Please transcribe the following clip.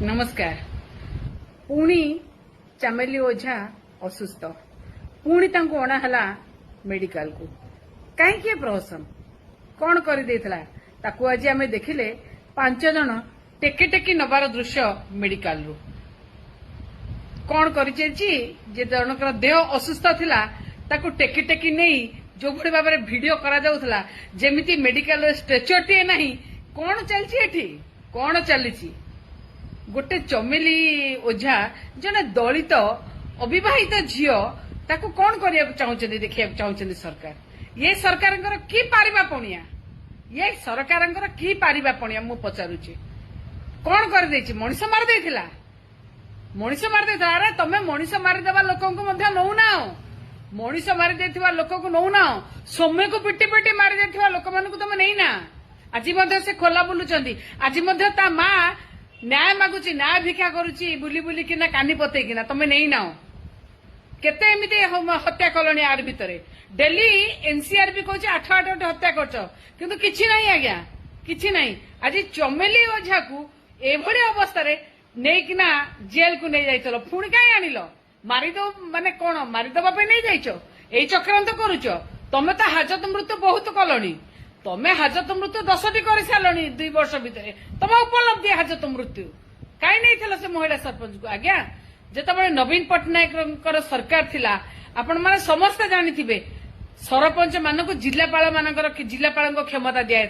नमस्कार। पुणी चमेली ओझा असुस्थ पुणी तांको अणा हला मेडिकल को कहीं प्रहसन कौन कर ताकू आज आम देखिले 5 जन टेकी टेकी नबार दृश्य मेडिकल रु कौन कर जनकर देह असुस्थ थिला ताकू टेकी टेकी नहीं जो भली भाव में भिडियो करा जाउथला जेमिति मेडिकल स्ट्रेचर टे नहीं कौन चलची कौन चली गोटे चमेली ओझा जने दलित अविवाहित झील ताकू कौन करने चाहते देखा चाहते सरकार ये सरकार की पारिबा पणिया ये सरकार की पारिबा पणिया मु पचारुची कौन कर मनीष मार देथिला मनीष मार देथिला अरे तमे मनीष मारिदेवा लोक नौना मनीष मारी देथिबा लोक को नौना सौम्य को पिटी पिटी मारी देथिबा लोक मानकु तमे नैना आज से खोला बुलुचंदी आज ता मां न्याय मागुची न्याय भिक्षा करुची बुली बुली किना कानी पतेकिना तमे नहीं नाओ केते एमिति हत्या कलोनी आर भितरे डेली एनसीआर भी कहूँ 8 हत्या करछ किंतु किछि नहीं आज्ञा किछि नहीं आज चमेली ओझा को एभली अवस्था रे नेकिना जेल को नहीं जाइतलो पुणी काई आनिलो मारिदो माने कोन मारिदबा पे नहीं जाइछो एई चक्रांत करूछ तमे तो हाजत मृत्यु बहुत कलोनी तमे हाजत मृत्यु 10टी कर सारी 2 वर्ष भितर तुम उपलब्धि हाजत मृत्यु कहीं नहीं से महिला सरपंच को आज्ञा जिते नवीन पट्टनायक सरकार थिला आपण माने समस्त जानी सरपंच मानक जिलापाल क्षमता दिया